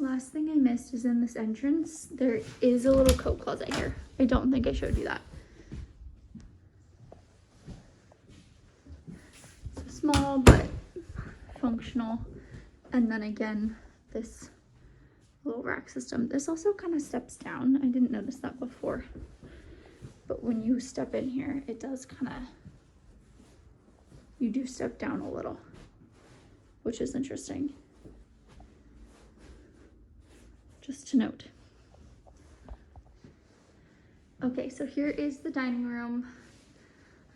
last thing I missed is in this entrance, there is a little coat closet here. I don't think I showed you that. So small, but functional. And then again, this little rack system. This also kind of steps down. I didn't notice that before. But when you step in here, it does kind of, you do step down a little, which is interesting. Just to note. Okay, so here is the dining room.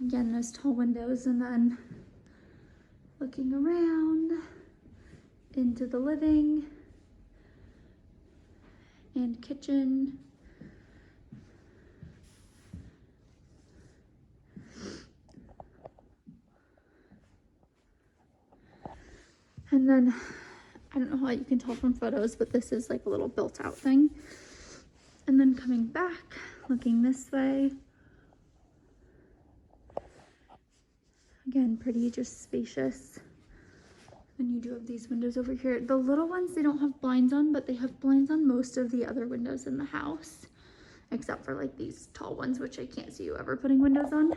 Again, those tall windows, and then looking around into the living and kitchen. And then, I don't know how you can tell from photos, but this is like a little built out thing. And then coming back, looking this way. Again, pretty just spacious. And you do have these windows over here. The little ones, they don't have blinds on, but they have blinds on most of the other windows in the house. Except for like these tall ones, which I can't see you ever putting windows on.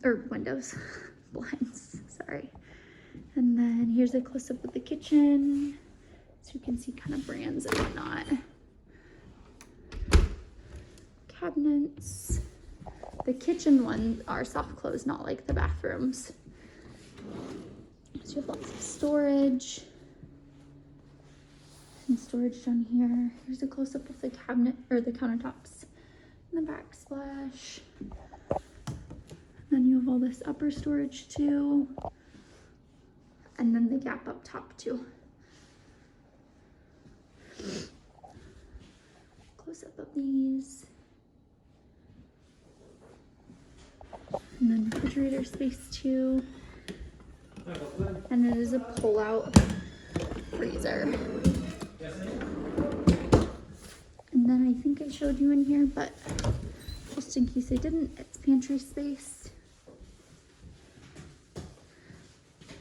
Or windows, blinds, sorry. And then here's a close-up of the kitchen, so you can see kind of brands and whatnot. Cabinets. The kitchen ones are soft close, not like the bathrooms. So you have lots of storage. And storage down here. Here's a close-up of the cabinet, or the countertops. And the backsplash. Then you have all this upper storage too. And then the gap up top too. Close up of these. And then refrigerator space too. And it is a pull-out freezer. And then I think I showed you in here, but just in case I didn't, it's pantry space.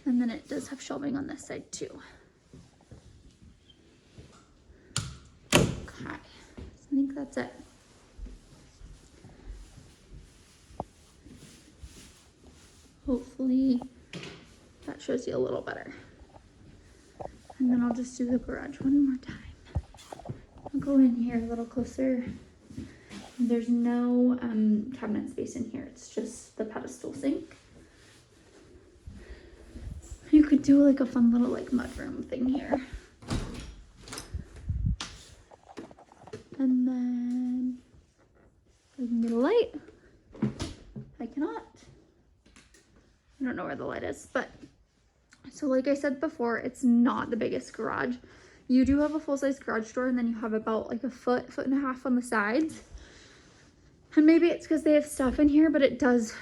And then it does have shelving on this side too. Okay, so I think that's it. Hopefully that shows you a little better. And then I'll just do the garage one more time. I'll go in here a little closer. There's no cabinet space in here. It's just the pedestal sink. You could do like a fun little like mudroom thing here. And then I can get a light. I cannot. I don't know where the light is, but so like I said before, it's not the biggest garage. You do have a full-size garage door, and then you have about like a foot and a half on the sides. And maybe it's because they have stuff in here, but it does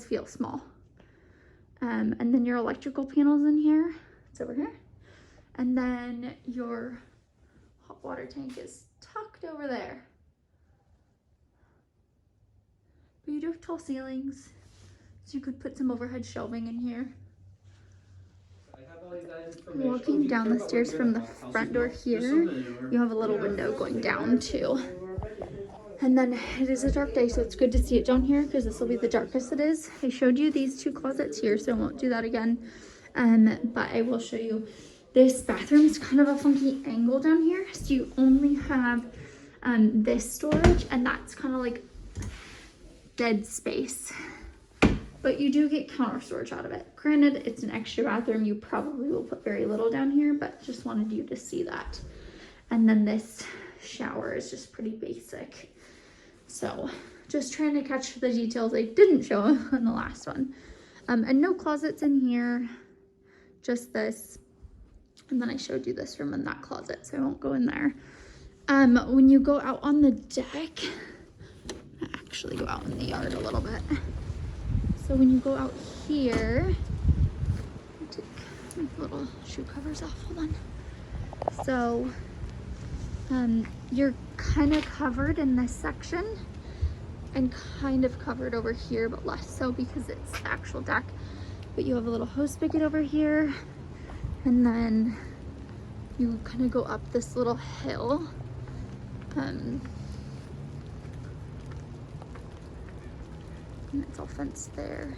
feel small. And then your electrical panels in here, it's over here. And then your hot water tank is tucked over there. But you do have tall ceilings, so you could put some overhead shelving in here. Walking down the stairs from the front door here, you have a little window going down too. And then it is a dark day, so it's good to see it down here because this will be the darkest it is. I showed you these two closets here, so I won't do that again. But I will show you this bathroom is kind of a funky angle down here. So you only have this storage, and that's kind of like dead space. But you do get counter storage out of it. Granted, it's an extra bathroom. You probably will put very little down here, but just wanted you to see that. And then this shower is just pretty basic. So just trying to catch the details I didn't show in the last one. And no closets in here, just this. And then I showed you this room in that closet, so I won't go in there. When you go out on the deck, I actually go out in the yard a little bit. So when you go out here, take my little shoe covers off, hold on. So you're kind of covered in this section and kind of covered over here, but less so because it's the actual deck. But you have a little hose spigot over here, and then you kind of go up this little hill. And it's all fenced there.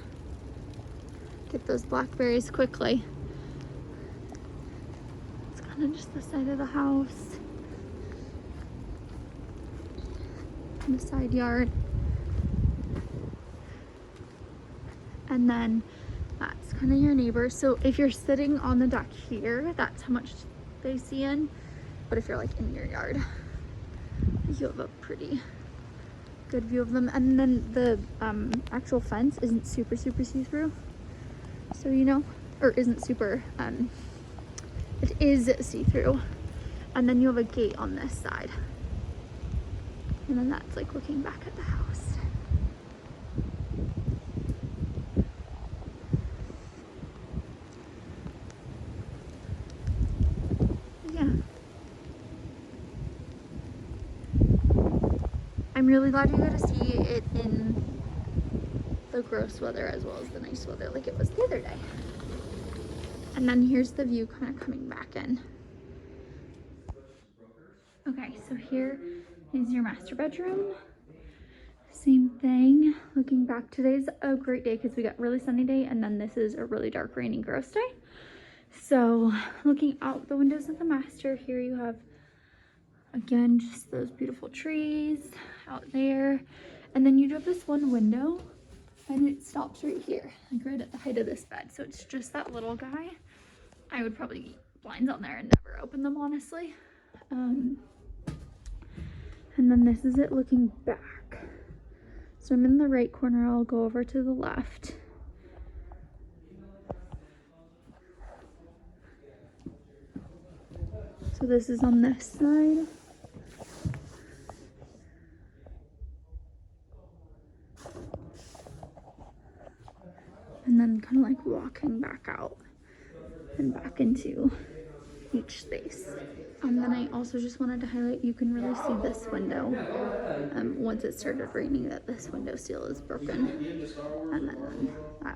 Get those blackberries quickly. It's kind of just the side of the house. And the side yard. And then that's kind of your neighbor. So if you're sitting on the deck here, that's how much they see in. But if you're like in your yard, you have a pretty good view of them. And then the actual fence isn't super see-through. So you know, or isn't super, it is see-through. And then you have a gate on this side. And then that's like looking back at the house. Yeah. I'm really glad you got to see it in the gross weather as well as the nice weather like it was the other day. And then here's the view kind of coming back in. Okay, so here is your master bedroom. Same thing, looking back, today's a great day because we got really sunny day, and then this is a really dark, rainy, gross day. So looking out the windows of the master, here you have, again, just those beautiful trees out there. And then you do have this one window, and it stops right here, like right at the height of this bed. So it's just that little guy. I would probably keep blinds on there and never open them, honestly. And then this is it looking back. So I'm in the right corner, I'll go over to the left. So this is on this side. And then kind of like walking back out and back into each space. And then I also just wanted to highlight, you can really see this window once it started raining, that this window seal is broken. And then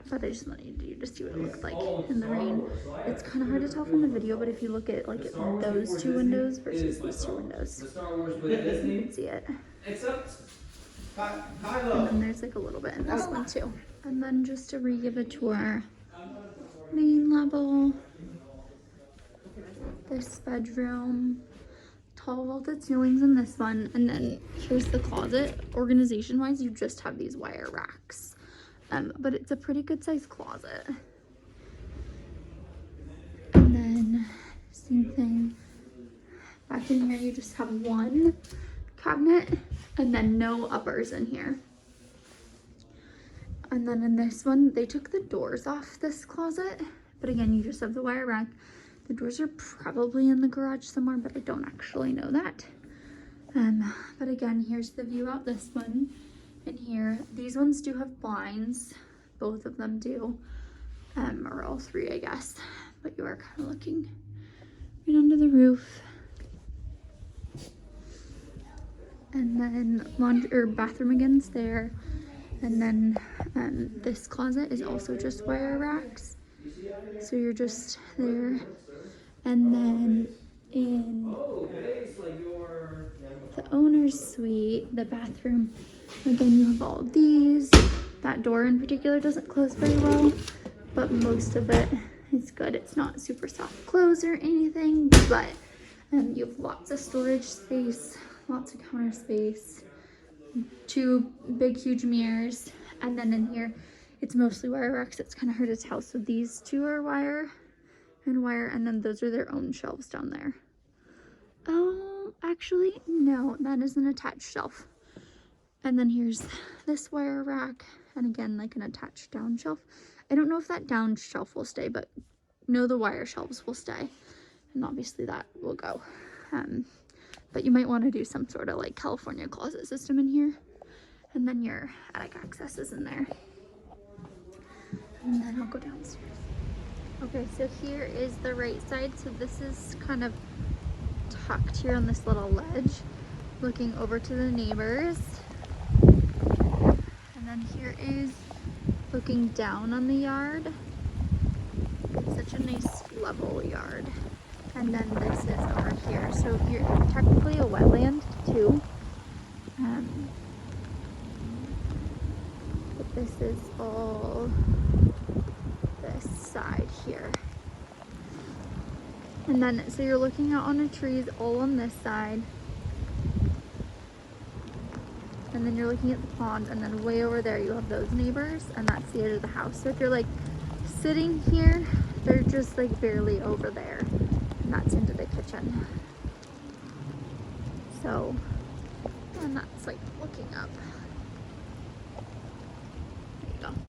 but I just wanted you to see what it looked like in the rain. It's kind of hard to tell from the video, but if you look at like those two windows versus these two windows, you can see it. And then there's like a little bit in this one too. And then just to re-give a tour, main level, this bedroom, tall vaulted ceilings in this one, and then here's the closet. Organization wise, you just have these wire racks, but it's a pretty good sized closet. And then same thing back in here, you just have one cabinet and then no uppers in here. And then in this one, they took the doors off this closet, but again, you just have the wire rack. The doors are probably in the garage somewhere, but I don't actually know that. But again, here's the view out this one. And here, these ones do have blinds. Both of them do, or all three, I guess. But you are kind of looking right under the roof. And then laundry or bathroom again's there. And then this closet is also just wire racks. So you're just there. And then in the owner's suite, the bathroom, again, you have all of these. That door in particular doesn't close very well, but most of it is good. It's not super soft close or anything, but you have lots of storage space, lots of counter space, two big, huge mirrors. And then in here, it's mostly wire racks. It's kind of hard to tell. So these two are wire, and then those are their own shelves down there. Oh, actually, no, that is an attached shelf. And then here's this wire rack, and again, like an attached down shelf. I don't know if that down shelf will stay, but no, the wire shelves will stay. And obviously that will go. But you might want to do some sort of like California closet system in here. And then your attic access is in there. And then I'll go downstairs. Okay, so here is the right side. So this is kind of tucked here on this little ledge, looking over to the neighbors. And then here is looking down on the yard. It's such a nice level yard. And then this is over here. So you're technically a wetland too. But this is all this side here. And then, so you're looking out on the trees all on this side. And then you're looking at the pond, and then way over there you have those neighbors, and that's the edge of the house. So if you're like sitting here, they're just like barely over there, and that's into the kitchen. So, and that's like looking up.